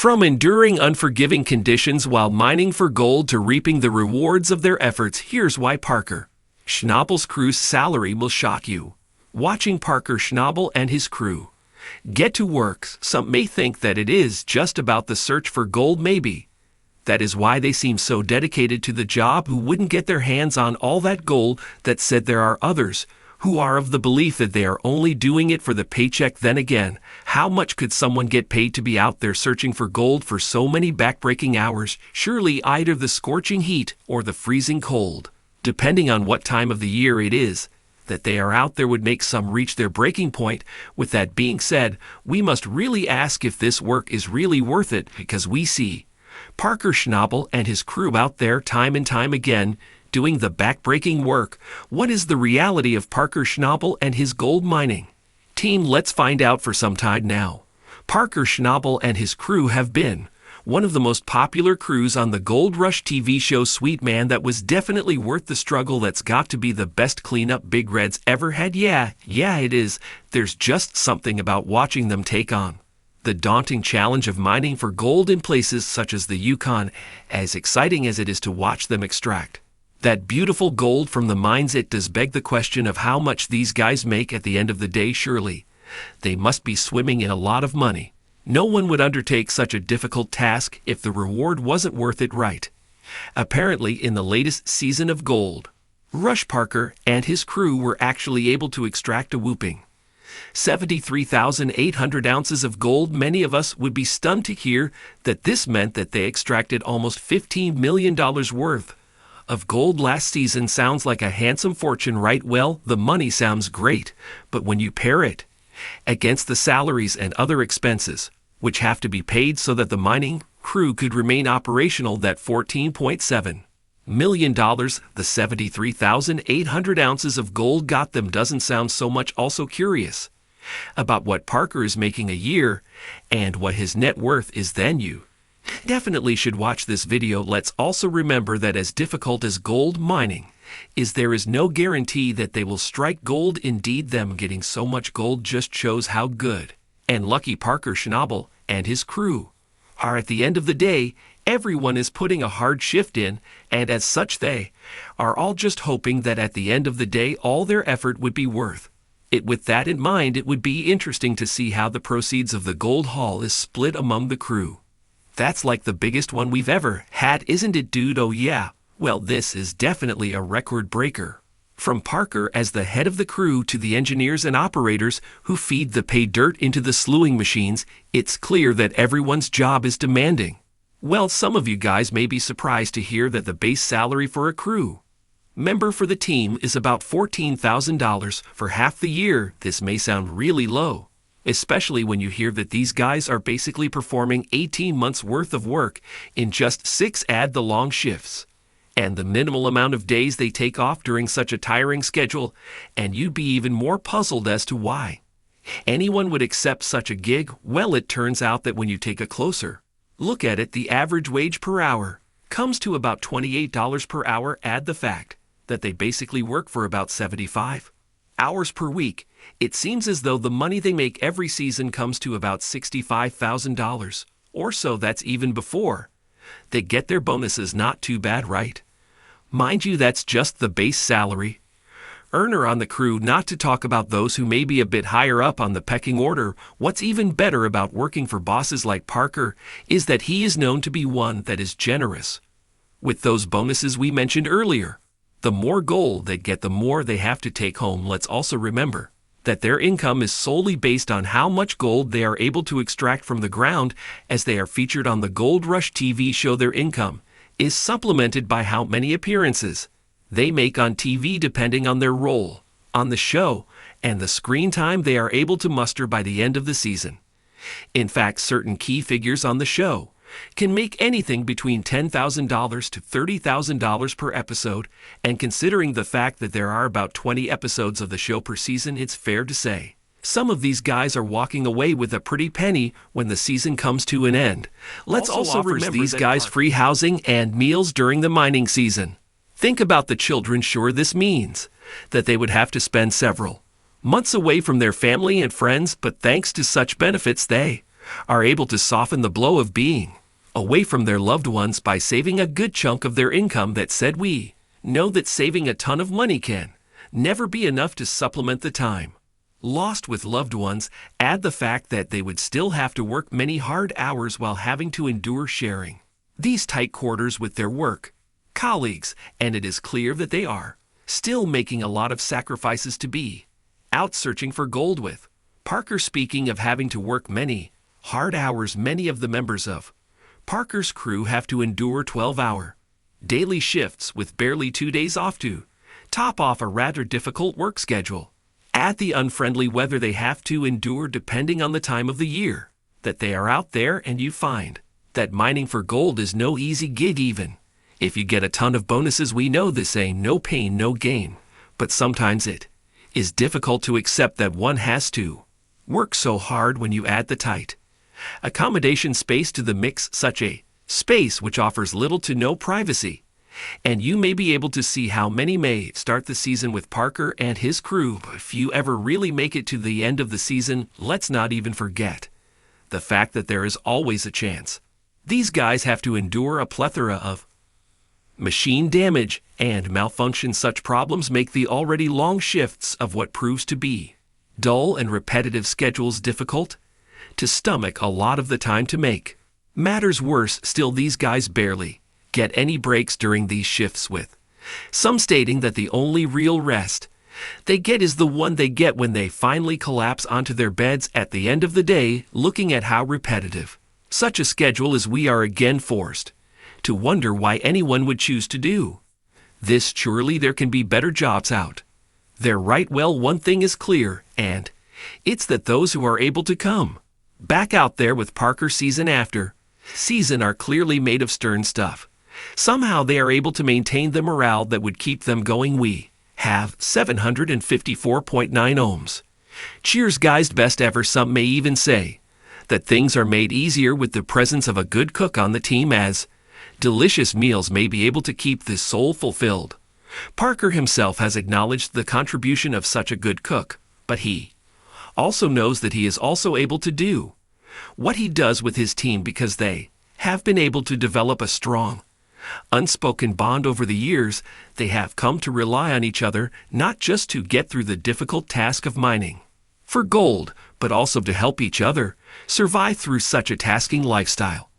From enduring unforgiving conditions while mining for gold to reaping the rewards of their efforts, here's why Parker Schnabel's crew's salary will shock you. Watching Parker Schnabel and his crew get to work, some may think that it is just about the search for gold. Maybe that is why they seem so dedicated to the job, who wouldn't get their hands on all that gold. That said, there are others who are of the belief that they are only doing it for the paycheck. Then again, how much could someone get paid to be out there searching for gold for so many backbreaking hours? Surely either the scorching heat or the freezing cold, depending on what time of the year it is that they are out there, would make some reach their breaking point. With that being said, we must really ask if this work is really worth it, because we see Parker Schnabel and his crew out there time and time again doing the backbreaking work. What is the reality of Parker Schnabel and his gold mining team? Let's find out for some time now. Parker Schnabel and his crew have been one of the most popular crews on the Gold Rush TV show. Sweet man, that was definitely worth the struggle. That's got to be the best cleanup Big Red's ever had. Yeah, it is. There's just something about watching them take on the daunting challenge of mining for gold in places such as the Yukon, as exciting as it is to watch them extract that beautiful gold from the mines. It does beg the question of how much these guys make at the end of the day. Surely they must be swimming in a lot of money. No one would undertake such a difficult task if the reward wasn't worth it, right? Apparently, in the latest season of Gold Rush, Parker and his crew were actually able to extract a whooping 73,800 ounces of gold. Many of us would be stunned to hear that this meant that they extracted almost $15 million worth of gold last season. Sounds like a handsome fortune, right? Well, the money sounds great, but when you pair it against the salaries and other expenses which have to be paid so that the mining crew could remain operational, that $14.7 million the 73,800 ounces of gold got them doesn't sound so much. Also curious about what Parker is making a year and what his net worth is, then you definitely should watch this video. Let's also remember that as difficult as gold mining is, there is no guarantee that they will strike gold. Indeed, them getting so much gold just shows how good and lucky Parker Schnabel and his crew are. At the end of the day, everyone is putting a hard shift in, and as such they are all just hoping that at the end of the day all their effort would be worth it. With that in mind, it would be interesting to see how the proceeds of the gold haul is split among the crew. That's like the biggest one we've ever had, isn't it, dude? Oh yeah. Well, this is definitely a record breaker. From Parker as the head of the crew to the engineers and operators who feed the pay dirt into the slewing machines, it's clear that everyone's job is demanding. Well, some of you guys may be surprised to hear that the base salary for a crew member for the team is about $14,000 for half the year. This may sound really low, especially when you hear that these guys are basically performing 18 months worth of work in just 6. Add the long shifts and the minimal amount of days they take off during such a tiring schedule, and you'd be even more puzzled as to why anyone would accept such a gig. Well, it turns out that when you take a closer look at it, the average wage per hour comes to about $28 per hour. Add the fact that they basically work for about 75 hours per week. It seems as though the money they make every season comes to about $65,000 or so. That's even before they get their bonuses. Not too bad, right? Mind you, that's just the base salary earner on the crew, not to talk about those who may be a bit higher up on the pecking order. What's even better about working for bosses like Parker is that he is known to be one that is generous with those bonuses we mentioned earlier. The more gold they get, the more they have to take home. Let's also remember that their income is solely based on how much gold they are able to extract from the ground. As they are featured on the Gold Rush TV show, their income is supplemented by how many appearances they make on TV, depending on their role on the show and the screen time they are able to muster by the end of the season. In fact, certain key figures on the show can make anything between $10,000 to $30,000 per episode, and considering the fact that there are about 20 episodes of the show per season, it's fair to say some of these guys are walking away with a pretty penny when the season comes to an end. Let's also remember these guys free housing and meals during the mining season. Think about the children. Sure, this means that they would have to spend several months away from their family and friends, but thanks to such benefits, they are able to soften the blow of being away from their loved ones by saving a good chunk of their income. That said, we know that saving a ton of money can never be enough to supplement the time lost with loved ones. Add the fact that they would still have to work many hard hours while having to endure sharing these tight quarters with their work colleagues, and it is clear that they are still making a lot of sacrifices to be out searching for gold with Parker. Speaking of having to work many hard hours, many of the members of Parker's crew have to endure 12-hour daily shifts with barely 2 days off to top off a rather difficult work schedule. Add the unfriendly weather they have to endure depending on the time of the year that they are out there, and you find that mining for gold is no easy gig. Even if you get a ton of bonuses, we know this ain't no pain, no gain. But sometimes it is difficult to accept that one has to work so hard when you add the tight accommodation space to the mix, such a space which offers little to no privacy. And you may be able to see how many may start the season with Parker and his crew, but if you ever really make it to the end of the season, let's not even forget the fact that there is always a chance these guys have to endure a plethora of machine damage and malfunction. Such problems make the already long shifts of what proves to be dull and repetitive schedules difficult to stomach a lot of the time. To make matters worse still, these guys barely get any breaks during these shifts, with some stating that the only real rest they get is the one they get when they finally collapse onto their beds at the end of the day. Looking at how repetitive such a schedule is, we are again forced to wonder why anyone would choose to do this. Surely there can be better jobs out there, right? Well, one thing is clear, and it's that those who are able to come back out there with Parker season after season are clearly made of stern stuff. Somehow they are able to maintain the morale that would keep them going. We have 754.9 ohms. Cheers, guys, best ever. Some may even say that things are made easier with the presence of a good cook on the team, as delicious meals may be able to keep this soul fulfilled. Parker himself has acknowledged the contribution of such a good cook, but he also knows that he is also able to do what he does with his team because they have been able to develop a strong, unspoken bond over the years. They have come to rely on each other, not just to get through the difficult task of mining for gold, but also to help each other survive through such a tasking lifestyle.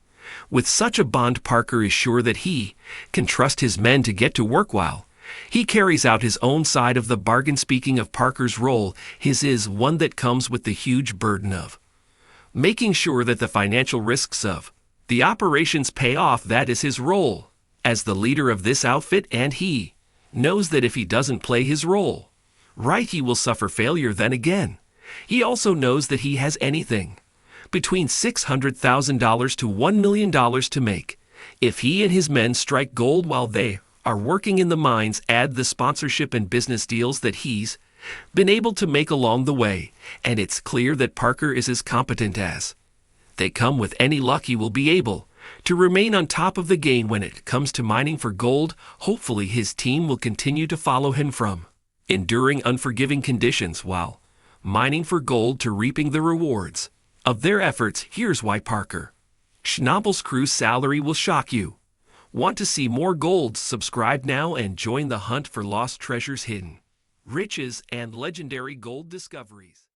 With such a bond, Parker is sure that he can trust his men to get to work while he carries out his own side of the bargain. Speaking of Parker's role, his is one that comes with the huge burden of making sure that the financial risks of the operations pay off. That is his role as the leader of this outfit, and he knows that if he doesn't play his role right, he will suffer failure. Then again, he also knows that he has anything between $600,000 to $1 million to make if he and his men strike gold while they are working in the mines. Add the sponsorship and business deals that he's been able to make along the way, and it's clear that Parker is as competent as they come. With any luck, he will be able to remain on top of the game when it comes to mining for gold. Hopefully his team will continue to follow him from enduring unforgiving conditions while mining for gold to reaping the rewards of their efforts. Here's why Parker Schnabel's crew's salary will shock you. Want to see more gold? Subscribe now and join the hunt for lost treasures, hidden riches, and legendary gold discoveries.